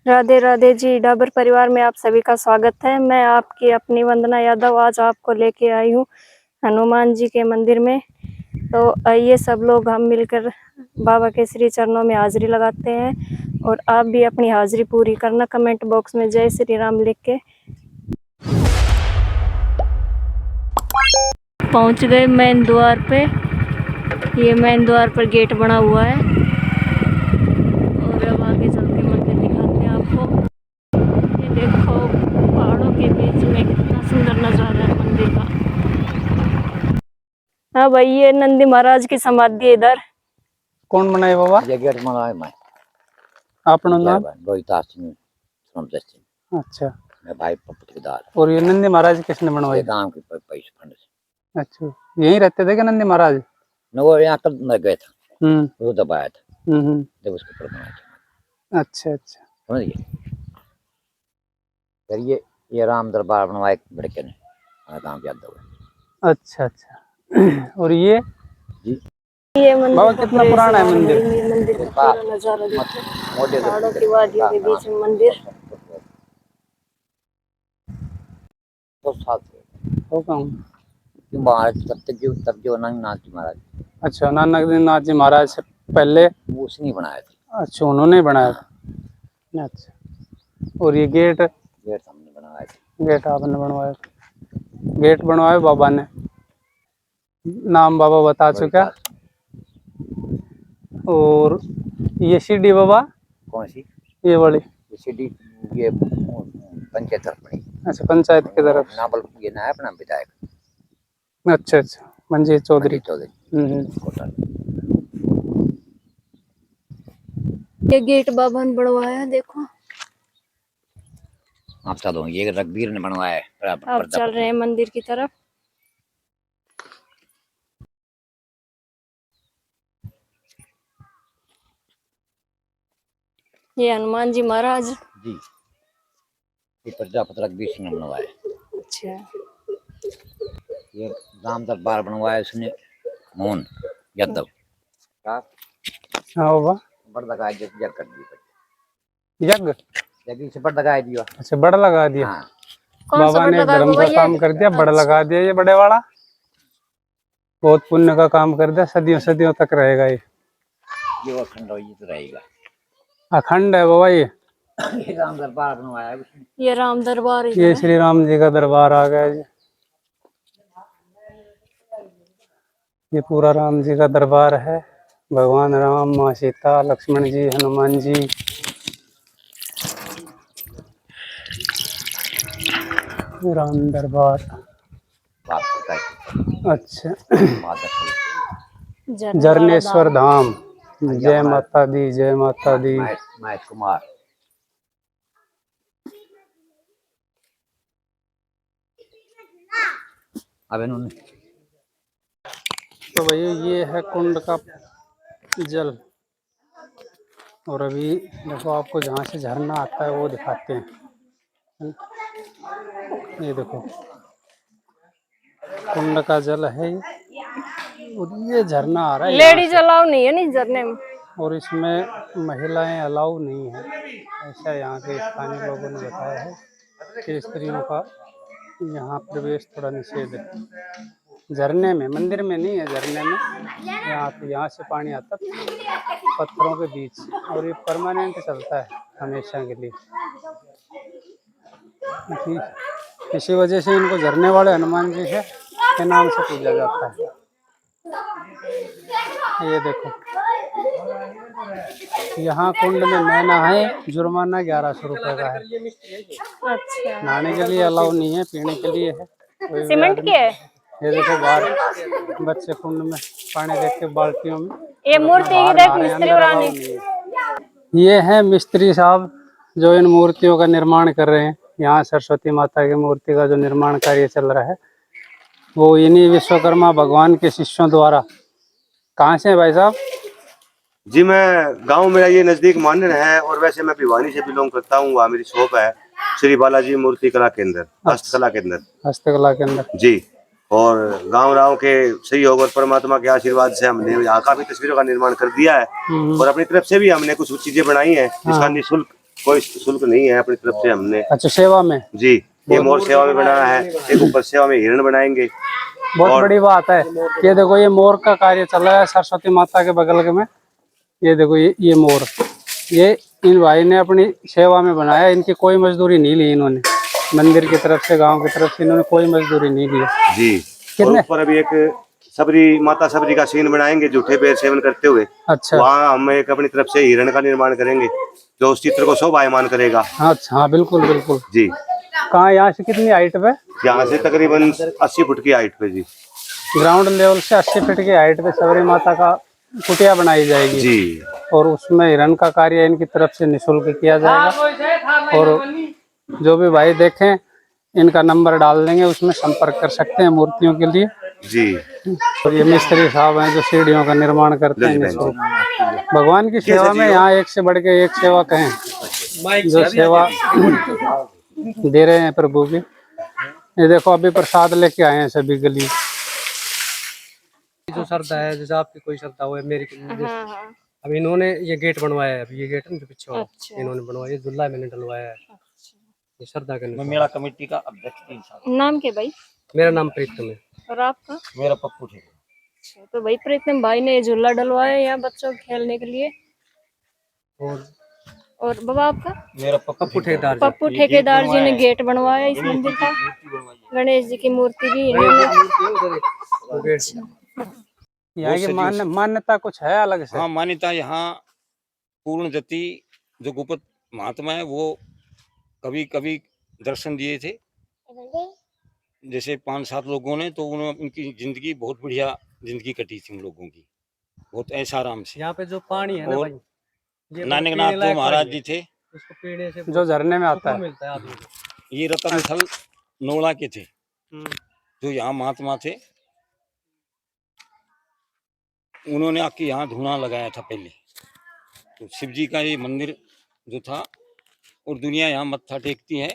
राधे राधे जी। डाबर परिवार में आप सभी का स्वागत है। मैं आपकी अपनी वंदना यादव आज आपको लेके आई हूँ हनुमान जी के मंदिर में। तो आइए सब लोग हम मिलकर बाबा के श्री चरणों में हाजिरी लगाते हैं और आप भी अपनी हाजिरी पूरी करना। कमेंट बॉक्स में जय श्री राम लिख के। पहुंच गए मेन द्वार पे। ये मेन द्वार पर गेट बना हुआ है और अब आगे चल के मंदिर दिखाते हैं आपको। ये देखो पहाड़ों के बीच में कितना सुंदर नजारा है मंदिर का। हाँ भाई, ये नंदी महाराज की समाधि है इधर। कौन बनाए बाबा? ये गेट बनाए मैं। आपनो नाम? रोहितास सिंह सोमदत्त सिंह। अच्छा। मैं भाई पट्टीदार। और ये नंदी महाराज किसने बनवाई? गांव के पैसे फंड से। अच्छा, यहीं रहते थे क्या नंदी महाराज? न वो यहाँ कल न गए था। वो दबाया था। जब उसके ऊपर बनाया था। अच्छा अच्छा, समझिए। फिर ये राम दरबार बनवाए लड़के ने, गांव के अंदर। अच्छा अच्छा। और ये जी ये मंदिर बाबा कितना पुराना है मंदिर? मंदिर का पूरा नजारा देखो। पहाड़ों की वादियों के बीच में मंदिर। तो साथ होगा। तब जो नाथ जी महाराज। अच्छा, नाथ जी महाराज से पहले उसने बनाया था। अच्छा, उन्होंने बनाया था। अच्छा। और ये गेट हमने बनवाया था। गेट आपने बनवाया? गेट बनवाया बाबा ने। नाम बाबा बता चुका। और ये सीढ़ी बाबा कौन सी? ये वाली सीढ़ी ये पंचायत तरफ बनी। अच्छा, पंचायत की तरफ। नाबल ये ना है अपना विधायक। अच्छा अच्छा, मंजीत चौधरी। ये गेट बाबा ने बनवाया देखो। आप चलो, ये रघुवीर ने बनवाया है। अब चल रहे हैं मंदिर की तरफ। ये हनुमान जी महाराज जी, ये प्रजापति रघुवीर सिंह ने बनवाया। अच्छा। ये राम दरबार बनवाया उसने मोहन यादव। हाँ बाबा, बड़ लगा जग कर दिया यज्ञ जगी से बड़ लगा दिया। अच्छा, बड़ा लगा दिया। हाँ। बाबा ने धर्म का काम कर दिया, बड़ा लगा दिया। ये बड़े वाला बहुत पुण्य का काम कर दिया, सदियों सदियों तक रहेगा ये अखंड तो रहेगा। अखंड है बाबा ये राम दरबार बनवाया उसने। ये राम दरबार, ये श्री राम जी का दरबार आ गया जी। ये पूरा राम जी का दरबार है। भगवान राम, माँ सीता, लक्ष्मण जी, हनुमान जी। राम दरबार। अच्छा। जरनेश्वर धाम। जय माता दी, जय माता दी। महेश कुमार। अब इन्होंने तो भैया ये है कुंड का जल। और अभी देखो आपको जहाँ से झरना आता है वो दिखाते हैं। ये देखो कुंड का जल है और ये झरना आ रहा है। लेडीज अलाउ नहीं है नहीं झरने में। और इसमें महिलाएं अलाउ नहीं है, ऐसा यहाँ के स्थानीय लोगों ने बताया है कि स्त्रियों का यहाँ प्रवेश थोड़ा निषेध है। झरने में, मंदिर में नहीं है, झरने में। यहाँ से पानी आता पत्थरों के बीच और ये परमानेंट चलता है हमेशा के लिए। इसी वजह से इनको झरने वाले हनुमान जी से के नाम से पूजा जाता है। ये देखो यहाँ कुंड में मैं नहाए, जुर्माना 1100 रुपए का है। अच्छा। नहाने के लिए अलाउ नहीं है, पीने के लिए है। सीमेंट की है। ये देखो बाहर बच्चे कुंड में पानी देख के बाल्टियों में। ये मूर्ति मिस्त्री बनाने। ये है मिस्त्री साहब जो इन मूर्तियों का निर्माण कर रहे हैं। यहाँ सरस्वती माता की मूर्ति का जो निर्माण कार्य चल रहा है वो इन्हीं विश्वकर्मा भगवान के शिष्यों द्वारा। कहाँ से है भाई साहब? जी, मैं गांव मेरा ये नजदीक मानन है और वैसे मैं भिवानी से बिलोंग करता हूँ। वहाँ मेरी शॉप है श्री बालाजी मूर्ति कला केंद्र, हस्तकला केंद्र। हस्तकला केंद्र जी। और गांव राव के सहयोग और परमात्मा के आशीर्वाद से हमने यहाँ काफी तस्वीरों का निर्माण कर दिया है और अपनी तरफ से भी हमने कुछ चीजें बनाई हैं जिसका निःशुल्क कोई शुल्क नहीं है अपनी तरफ से हमने। अच्छा, सेवा में। जी, ये मोर सेवा में बना है, एक ऊपर सेवा में हिरण बनाएंगे। बहुत और बड़ी बात है। ये देखो, ये मोर का कार्य चल रहा है सरस्वती माता के बगल के में। ये देखो, ये मोर, ये इन भाई ने अपनी सेवा में बनाया। इनकी कोई मजदूरी नहीं ली इन्होंने, मंदिर की तरफ से, गांव की तरफ से इन्होंने कोई मजदूरी नहीं ली। जी, और ऊपर अभी एक सबरी माता सबरी का सीन बनाएंगे जूठे पैर सेवन करते हुए। अच्छा, वहाँ हम एक अपनी तरफ से हिरण का निर्माण करेंगे जो उस चित्र को शोभायमान करेगा। अच्छा, हाँ, बिल्कुल बिल्कुल। जी, कहाँ, यहाँ से कितनी हाइट पे? यहाँ से तकरीबन 80 फुट की हाइट पे। जी, ग्राउंड लेवल से 80 फीट की हाइट पे सबरी माता का कुटिया बनाई जाएगी। जी, और उसमें हिरण का कार्य इनकी तरफ से निःशुल्क किया जाएगा। और जो भी भाई देखें, इनका नंबर डाल देंगे, उसमें संपर्क कर सकते हैं मूर्तियों के लिए। जी। और ये मिस्त्री साहब हैं जो सीढ़ियों का निर्माण करते हैं निःशुल्क। भगवान की सेवा में यहाँ एक से बढ़ के एक सेवा कहें, जो सेवा दे रहे हैं प्रभु की। ये देखो, अभी प्रसाद लेके आए हैं सभी गली। जो श्रद्धा है, जैसे आपकी कोई श्रद्धा हो, मेरी अब इन्होंने ये गेट बनवाया है। अभी ये गेट है जो पीछे वाला, इन्होंने बनवाया। ये झूला मैंने डलवाया है। ये श्रद्धा के अनुसार। मेरा कमेटी का अध्यक्ष 3 साल। नाम के भाई? मेरा नाम प्रीतम है। और आपका? मेरा पप्पू ठेकेदार। अच्छा, तो भाई प्रीतम भाई ने झूला डलवाया यहाँ बच्चों के खेलने के लिए। और बाबा आपका? मेरा पप्पू ठेकेदार। पप्पू ठेकेदार जी ने गेट बनवाया इस मंदिर का। गणेश जी की मूर्ति भी इन्होंने। यहाँ की मान्यता कुछ है अलग से? हाँ, मान्यता यहाँ पूर्ण जति जो गुप्त महात्मा है वो कभी कभी दर्शन दिए थे। जैसे 5-7 लोगों ने, तो उन्होंने उनकी जिंदगी बहुत बढ़िया जिंदगी कटी थी उन लोगों की, बहुत ऐसा आराम से। यहाँ पे जो पानी है ना भाई, नानकनाथ जो महाराज जी थे, उसको पीने से जो झरने में आता है, मिलता है आदमी को। ये रतन थल नोला के थे जो यहाँ महात्मा थे। उन्होंने आके यहाँ धुआं लगाया था पहले। तो शिव जी का ये मंदिर जो था, और दुनिया यहाँ मत्था टेकती है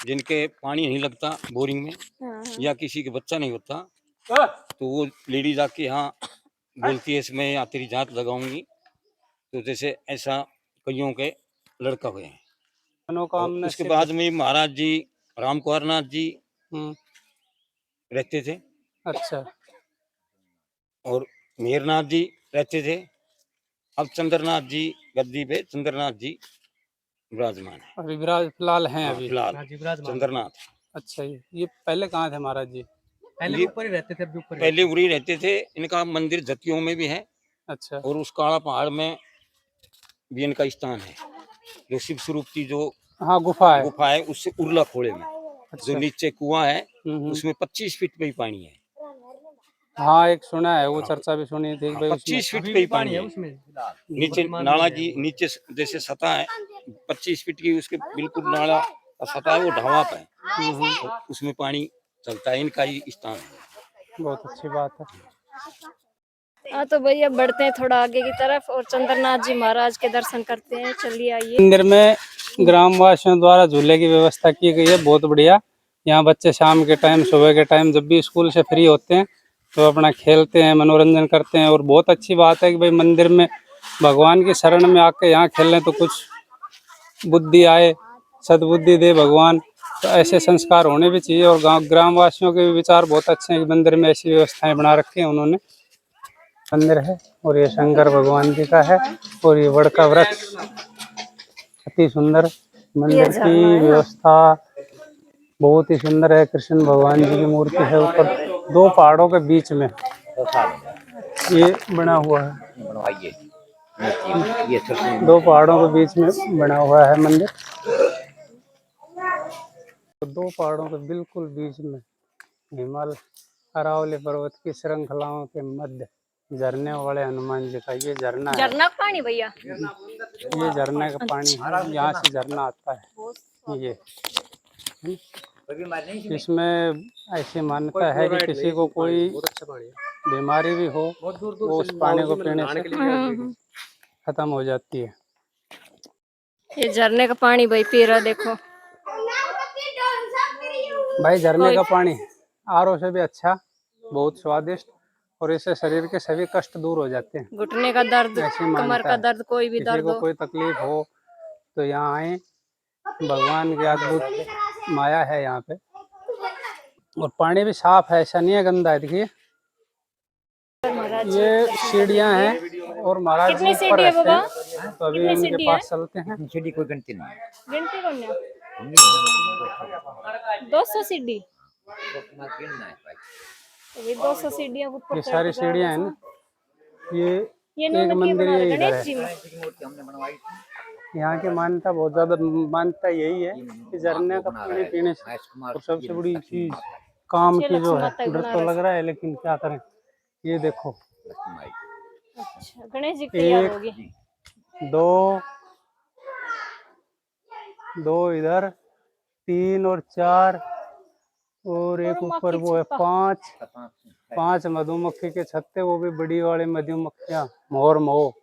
जिनके पानी नहीं लगता बोरिंग में या किसी के बच्चा नहीं होता, तो वो लेडीज आके यहाँ बोलती है इसमें या तेरी जात लगाऊंगी। तो जैसे ऐसा कईयों के लड़का हुए हैं। उसके बाद में महाराज जी राम कुंवर नाथ जी रहते थे। अच्छा। और मेहरनाथ जी रहते थे। अब चंद्रनाथ जी गद्दी पे, चंद्रनाथ जी विराजमान है। अभी फिलहाल हैं? अभी फिलहाल चंद्रनाथ। अच्छा, ये पहले कहाँ थे महाराज जी? पहले ऊपर ही रहते थे। अभी ऊपर पहले उरी रहते थे। इनका मंदिर जतियों में भी है। अच्छा। और उस काला पहाड़ में भी इनका स्थान है, जो शिव स्वरूप की जो गुफा है उससे उर्ला खोले में। अच्छा। जो नीचे कुआं है उसमें 25 फीट पे ही पानी है। हाँ, एक सुना है, वो चर्चा भी सुनी थी। 25 फीट पे ही पानी है उसमें। नीचे नाला की नीचे जैसे सतह है 25 फीट की, उसके बिल्कुल नाला का सतह है, वो ढावा पे है, उसमें पानी चलता है। इनका ही स्थान है। बहुत अच्छी बात है। हाँ, तो भैया बढ़ते हैं थोड़ा आगे की तरफ और चंद्रनाथ जी महाराज के दर्शन करते हैं। चलिए आइए। मंदिर में ग्रामवासियों द्वारा झूले की व्यवस्था की गई है, बहुत बढ़िया। यहाँ बच्चे शाम के टाइम, सुबह के टाइम जब भी स्कूल से फ्री होते हैं तो अपना खेलते हैं, मनोरंजन करते हैं। और बहुत अच्छी बात है कि भाई मंदिर में भगवान की शरण में आके यहाँ खेलें तो कुछ बुद्धि आए, सद्बुद्धि दे भगवान। तो ऐसे संस्कार होने भी चाहिए। और गाँव ग्रामवासियों के भी विचार बहुत अच्छे हैं कि मंदिर में ऐसी व्यवस्थाएं बना रखी हैं उन्होंने। मंदिर है और ये शंकर भगवान जी का है। और ये वड़ का वृक्ष, अति सुंदर मंदिर की व्यवस्था बहुत ही सुंदर है। कृष्ण भगवान जी की मूर्ति है ऊपर 2 पहाड़ों के बीच में ये बना हुआ है। ये 2 पहाड़ों के बीच में बना हुआ है मंदिर। 2 पहाड़ों के बिल्कुल बीच में हिमालय अरावली पर्वत की श्रृंखलाओं के मध्य झरने वाले हनुमान जी का ये झरना है। झरना का पानी भैया? ये झरने का पानी है, यहाँ से झरना आता है। ये इसमें ऐसी मान्यता है कि किसी को कोई बीमारी भी हो वो उस पानी को पीने से खत्म हो जाती है। ये झरने का पानी भाई पी रहा, देखो भाई झरने का पानी आरओ से भी अच्छा, बहुत स्वादिष्ट। और इससे शरीर के सभी कष्ट दूर हो जाते हैं। घुटने का दर्द, कमर का दर्द, कोई भी दर्द को हो, कोई तकलीफ हो तो यहाँ आए, भगवान की अद्भुत माया है यहाँ पे। और पानी भी साफ है, ऐसा नहीं है गंदा है। देखिए महाराज जी ये दर्शन सीढ़ियाँ करने हैं के लिए। और महाराज जी कितनी ऊपर सीढ़ी है रहते बाबा? हैं, तो अभी कितनी उनके सीढ़ी पास है? चलते हैं। सीढ़ी कोई गिनती नहीं है। गिनती कौन है? हमने 200 सीढ़ी। तो मत गिनना है भाई। तो ये 200 सीढ़ियाँ ऊपर ये चढ़ सारी के सीढ़ियाँ हैं ना, ये ये एक इन्होंने किए मंदिर बना ये रहे इधर गणेश है। जी में। गणेश जी की मूर्ति हमने बनवाई थी। यहाँ की मान्यता बहुत ज्यादा, मान्यता यही है कि झरने का पानी पीने से, महेश कुमार और सबसे जी बड़ी लक्ष्मी चीज माता काम अच्छे की जो लक्ष्मी है, माता ही डर बना तो रहे। लग रहा है लेकिन क्या करें। ये देखो, लक्ष्मी माई अच्छा, गणेश जी की तैयार एक होगी। दो, दो इधर, 3 और 4, और एक ऊपर वो है 5। का 5 5 मधुमक्खी के छत्ते, वो भी बड़ी वाली मधुमक्खियाँ, मोर मोह।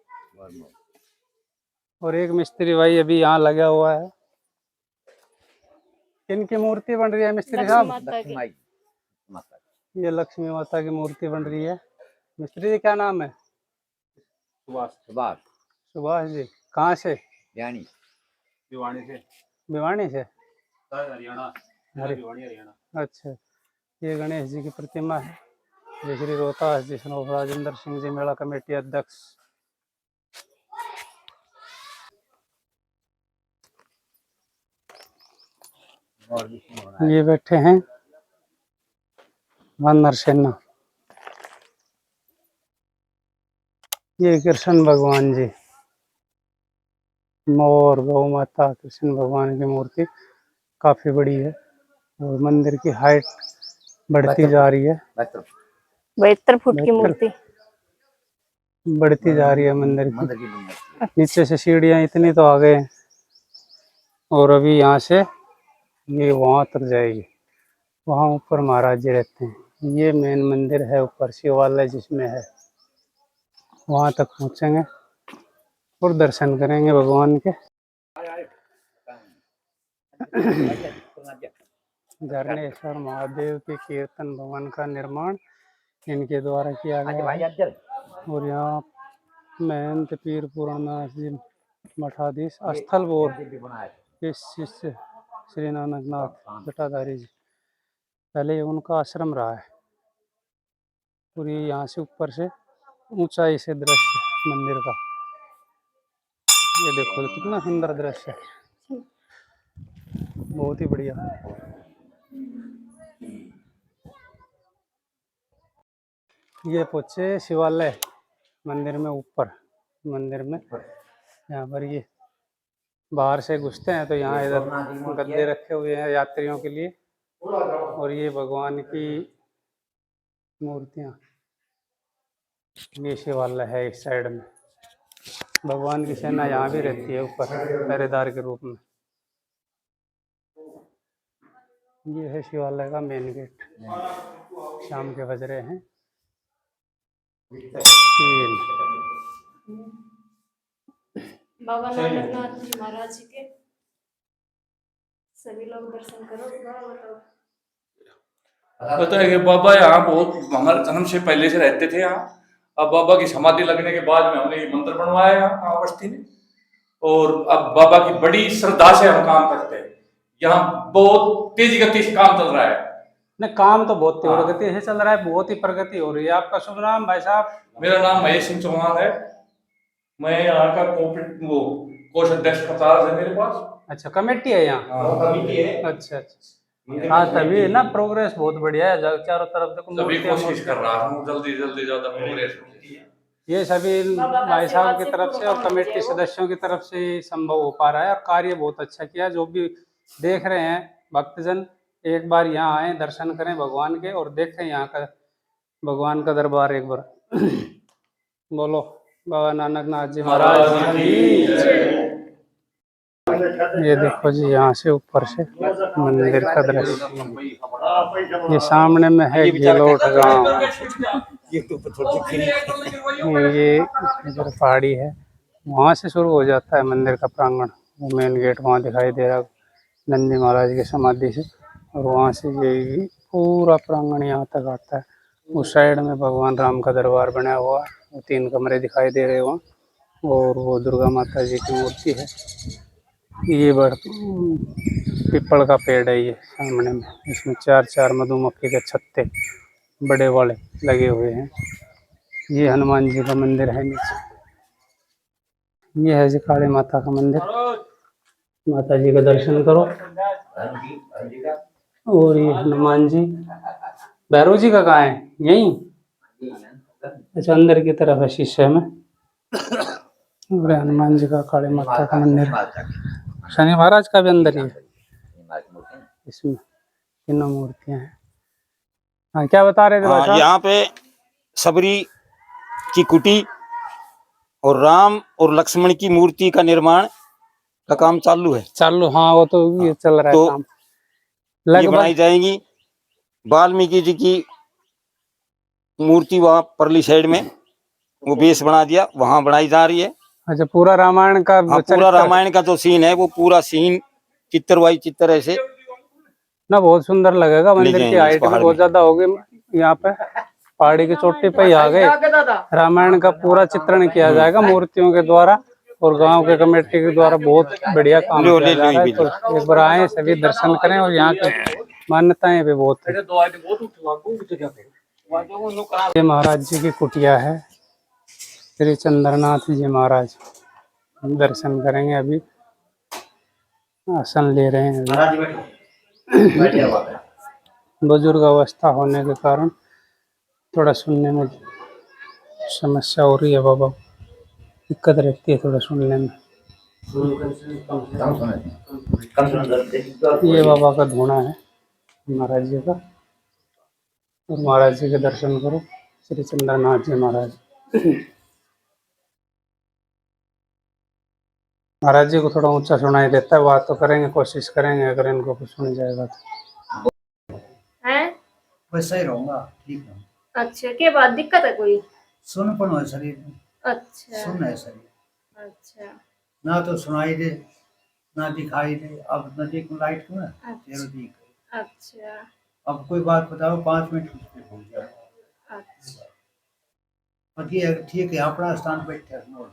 और एक मिस्त्री भाई अभी यहाँ लगा हुआ है। किनकी मूर्ति बन रही है मिस्त्री लक्ष्मी साहब? माता लक्ष्मी की। माई माता ये लक्ष्मी माता की मूर्ति बन रही है। मिस्त्री जी क्या नाम है? सुभाष सुभाष जी। कहाँ से? ज्ञानी भिवानी से। हरियाणा। अच्छा, ये गणेश जी की प्रतिमा है। ये श्री रोहतास जी स्वरूप राजेंद्र सिंह जी मेला कमेटी अध्यक्ष। और विष्णु बना ये बैठे हैं वानर सेना। ये कृष्ण भगवान जी, मोर, गौ माता, कृष्ण भगवान की मूर्ति काफी बड़ी है। और मंदिर की हाइट बढ़ती जा रही है, 72 फुट की 72 मूर्ति। बढ़ती जा रही है मंदिर की। मंदिर की मूर्ति नीचे से सीढ़ियाँ इतनी तो आ गए हैं, और अभी यहाँ से ये वहाँ तक जाएगी। वहाँ ऊपर महाराज जी रहते हैं। ये मेन मंदिर है ऊपर, शिवालय जिसमें है, वहाँ तक पहुँचेंगे और दर्शन करेंगे भगवान के। झरनेश्वर महादेव के कीर्तन भवन का निर्माण इनके द्वारा किया गया है। और यहाँ महंत पीर पूर्णनाथ जी मठाधीश स्थल बोर के शिष्य श्री नानकनाथ जटाधारी जी, पहले ये उनका आश्रम रहा है। और ये यहाँ से ऊपर से ऊंचाई से दृश्य मंदिर का, ये देखो कितना सुंदर दृश्य है, बहुत ही बढ़िया। ये पहुंचे शिवालय मंदिर में, ऊपर मंदिर में। यहाँ पर ये बाहर से घुसते हैं तो यहाँ इधर गद्दे रखे हुए हैं यात्रियों के लिए, और ये भगवान की मूर्तियाँ। ये शिवालय है इस साइड में। भगवान की सेना यहाँ भी रहती है ऊपर पहरेदार के रूप में। ये है शिवालय का मेन गेट। शाम के बज रहे हैं 3। बाबा नानकनाथ जी महाराज जी के सभी लोग दर्शन करो। पता है कि बाबा यहाँ बहुत हमारे जन्म से पहले से रहते थे यहाँ। अब बाबा की समाधि लगने के बाद में हमने ये मंदिर बनवाया यहाँ बस्ती में, और अब बाबा की बड़ी श्रद्धा से हम काम करते हैं। यहाँ बहुत तेजी गति से काम चल रहा है। नहीं, काम तो बहुत प्रगति से चल रहा है, बहुत ही प्रगति हो रही है। आपका शुभ नाम भाई साहब? मेरा नाम महेश सिंह चौहान है। मैं यहाँ का कोष अध्यक्ष का चार्ज है मेरे पास। अच्छा, कमेटी है यहाँ? कमेटी है। अच्छा अच्छा, हाँ तभी ना प्रोग्रेस बहुत बढ़िया है चारों तरफ। देखो तभी मूर्तियाँ कोशिश कर रहा हूँ जल्दी जल्दी ज्यादा प्रोग्रेस हो। ये सभी भाई साहब की तरफ से और कमेटी सदस्यों की तरफ से संभव हो पा रहा है, और कार्य बहुत अच्छा किया। जो भी देख रहे हैं भक्तजन, एक बार यहाँ आए, दर्शन करें भगवान के, और देखें यहाँ का भगवान का दरबार एक बार। बोलो बाबा नानकनाथ जी महाराज की जय। ये देखो जी, यहाँ से ऊपर से मंदिर का दृश्य। ये सामने में है गिलोट गांव। ये इधर पहाड़ी है, वहाँ से शुरू हो जाता है मंदिर का प्रांगण। वो मेन गेट वहाँ दिखाई दे रहा है नंदी महाराज की समाधि से, और वहाँ से ये पूरा प्रांगण यहाँ तक आता है। उस साइड में भगवान राम का दरबार बना हुआ है, वो 3 कमरे दिखाई दे रहे हैं वहाँ, और वो दुर्गा माता जी की मूर्ति है। ये पीपल का पेड़ है ये सामने में, इसमें चार चार मधुमक्खी के छत्ते बड़े वाले लगे हुए हैं। ये हनुमान जी का मंदिर है नीचे। ये है जी काली माता का मंदिर, माता जी का दर्शन करो। और ये हनुमान जी, भैरव जी का कहाँ है? यहीं, अच्छा अंदर की तरफ है शीशे में। और हनुमान जी का, काली माता का मंदिर, शनि महाराज का भी अंदर ही है। इसमें तीनों मूर्तियां हैं। हाँ क्या बता रहे थे भाई हाँ, साहब? यहाँ पे सबरी की कुटी और राम और लक्ष्मण की मूर्ति का निर्माण का काम चालू है। चालू, हाँ वो तो ये चल रहा है तो काम ये लगभग। बनाई जाएंगी। वाल्मीकि जी की मूर्ति वहाँ परली साइड में वो बेस बना दिया, वहां बनाई जा रही है। अच्छा पूरा रामायण का हाँ, पूरा चरित्र रामायण का जो सीन है वो पूरा सीन चित्र बाई चित्र ऐसे ना, बहुत सुंदर लगेगा। ले मंदिर की जाएंगे इस हाइट भी पहाड़ बहुत में। ज्यादा होगी। यहाँ पे पहाड़ी की चोटी पे ही आ गए। रामायण का पूरा चित्रण किया जाएगा मूर्तियों के द्वारा, और गांव के कमेटी के द्वारा बहुत बढ़िया काम लो, किया ले जा रहा है। लो, तो एक बार आए, सभी दर्शन करें। और यहाँ की मान्यताएं भी बहुत है। ये महाराज जी की कुटिया है, श्री चंद्रनाथ जी महाराज। हम दर्शन करेंगे। अभी आसन ले रहे हैं अभी। बुजुर्ग अवस्था होने के कारण थोड़ा सुनने में समस्या हो रही है बाबा, दिक्कत रहती है थोड़ा सुनने में। ये बाबा का धूना है महाराज जी का, और महाराज जी के दर्शन करो, श्री चंद्रनाथ जी महाराज। महाराज जी को थोड़ा ऊंचा सुनाई देता है, बात तो करेंगे, कोशिश करेंगे अगर इनको कुछ सुन जाएगा तो। हैं? वैसा ही रहूंगा, ठीक है। अच्छा, के बाद दिक्कत है कोई? सुनपन है शरीर में, अच्छा सुन है शरीर, अच्छा ना तो सुनाई दे ना दिखाई दे। अब नदी को लाइट क्यों है, अच्छा दिख। अच्छा अब कोई बात बताओ 5 मिनट में भूल जाओ। अच्छा। बाकी ठीक है, अपना स्थान बैठे रहना।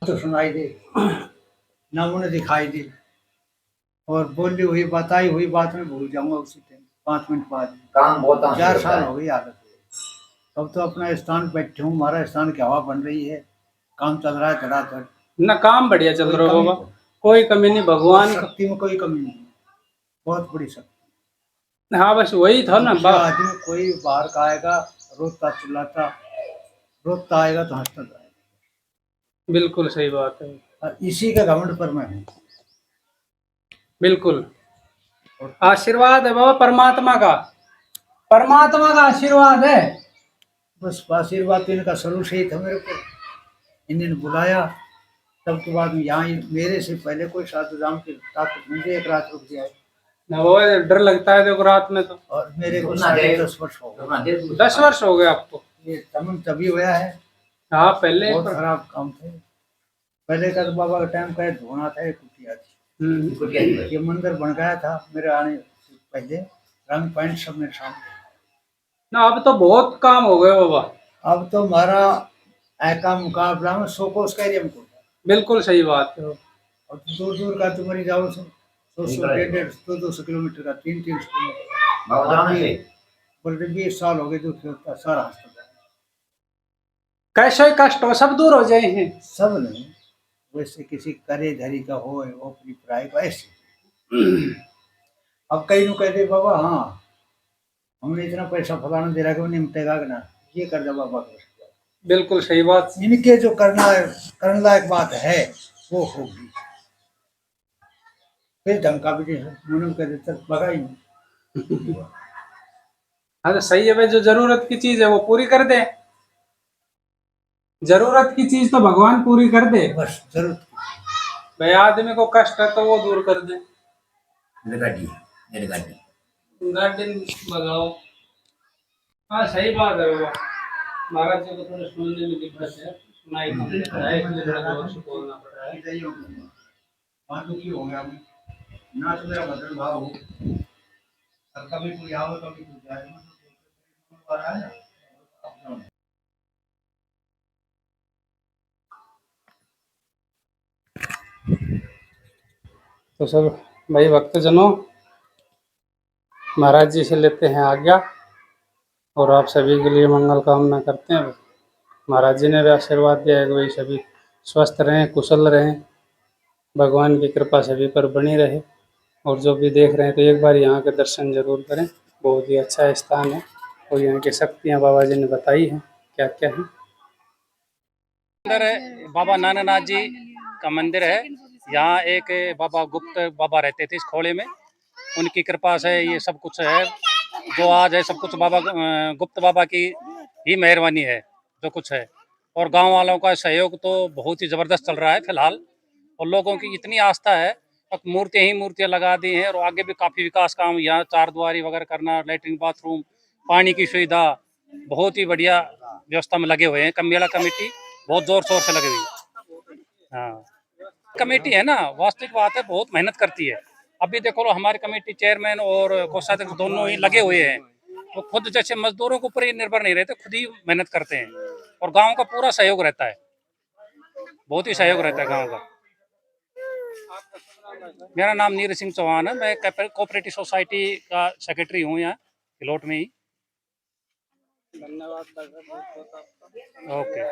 तो सुनाई दे ना मुझे दिखाई दे, और बोली हुई बताई हुई बात में भूल जाऊंगा उसी टाइम 5 मिनट बाद। काम बहुत 4 साल हो गई आदत। अब तो अपना स्थान बैठे हूँ, हमारा स्थान की हवा बन रही है, काम चल रहा है धड़ाधड़। ना काम बढ़िया चल कोई रहा है कमी- बाबा, कोई कमी नहीं भगवान का। शक्ति में कोई कमी नहीं, बहुत बड़ी शक्ति। हाँ बस वही था ना दूसरा आदमी कोई बाहर का आएगा रोता चिल्लाता, रोता आएगा तो हंसता जाएगा। बिल्कुल सही बात है, और इसी के घमंड पर मैं हूँ। बिल्कुल आशीर्वाद है बाबा परमात्मा का, परमात्मा का आशीर्वाद है। बस आशीर्वाद तो इनका शुरू से ही था मेरे को। इन्होंने बुलाया, तब के बाद यहाँ मेरे से पहले कोई साधु राम की ताकत मुझे एक रात रुक जाए। ना बाबा डर लगता है देखो रात में तो। और मेरे को 10.5 वर्ष हो गए। 10 वर्ष हो गए आपको? ये तमन तभी हुआ है, हाँ पहले बहुत खराब काम थे। पहले का तो बाबा का टाइम का धोना था, एक कुटिया थी। ये मंदिर बन गया था मेरे आने से पहले, रंग पैंट सब मेरे सामने। ना अब तो बहुत काम हो गए बाबा। अब तो हमारा ऐका मुकाबला में 100 कोस का एरिया में होता है। बिल्कुल सही बात है। और दूर दूर का तुम्हारी जाओ 100 150 200 किलोमीटर का 300 किलोमीटर। बोले 20 साल हो गए जो सारा हंसता था। कैसे कष्ट हो सब दूर हो जाए हैं। सब नहीं, वैसे किसी करे धरी का हो अपनी पढ़ाई को ऐसे। अब कई कह दे बाबा हाँ हमने इतना पैसा फलाना दे रहा है कि वो निपटेगा कि ना, ये कर दे बाबा को। बिल्कुल सही बात। इनके जो करने लायक बात है वो होगी। फिर धमका भी मुनम कह देता भगा ही नहीं। हाँ तो सही है भाई, जो जरूरत की चीज है वो पूरी कर दे। जरूरत की चीज तो भगवान पूरी कर दे। बस जरूरत भाई आदमी को कष्ट है तो वो दूर कर दे। गाड़ी गाड़ी लगाओ। हाँ सही बात है बाबा, महाराज जी को थोड़ा सुनने में दिक्कत है, सुनाई कम देता है इसलिए थोड़ा जोर से बोलना पड़ रहा है। दुखी हो गया मैं, ना तो मेरा बदल भाव हो, और कभी कोई आओ कभी कोई जाए। तो सब भाई भक्तजनों, महाराज जी से लेते हैं आज्ञा और आप सभी के लिए मंगल कामना करते हैं। महाराज जी ने भी आशीर्वाद दिया है कि भाई सभी स्वस्थ रहें, कुशल रहें, भगवान की कृपा सभी पर बनी रहे। और जो भी देख रहे हैं तो एक बार यहाँ के दर्शन जरूर करें, बहुत ही अच्छा स्थान है और यहाँ की शक्तियाँ बाबा जी ने बताई हैं क्या क्या है। अंदर बाबा नानानाथ जी का मंदिर है। यहाँ एक बाबा गुप्त बाबा रहते थे इस खोड़े में, उनकी कृपा से ये सब कुछ है जो आज है। सब कुछ बाबा गुप्त बाबा की ही मेहरबानी है जो कुछ है। और गांव वालों का सहयोग तो बहुत ही ज़बरदस्त चल रहा है फिलहाल, और लोगों की इतनी आस्था है, अब मूर्तियाँ लगा दी हैं। और आगे भी काफ़ी विकास काम, यहाँ चारद्वारी वगैरह करना, लैट्रिन बाथरूम, पानी की सुविधा, बहुत ही बढ़िया व्यवस्था में लगे हुए हैं। मेला कमेटी बहुत जोर शोर से लगी हुई है। हाँ, कमेटी है ना, वास्तविक बात है, बहुत मेहनत करती है। अभी देखो लो, हमारे कमेटी चेयरमैन और कोषाध्यक्ष दोनों ही लगे हुए हैं। वो खुद जैसे मजदूरों के ऊपर ही निर्भर नहीं रहते, खुद ही मेहनत करते हैं। और गांव का पूरा सहयोग रहता है, बहुत ही सहयोग रहता है गांव का। मेरा नाम नीर सिंह चौहान है, मैं कोऑपरेटिव सोसाइटी का सेक्रेटरी हूँ यहाँ किलोट में ही। धन्यवाद। ओके।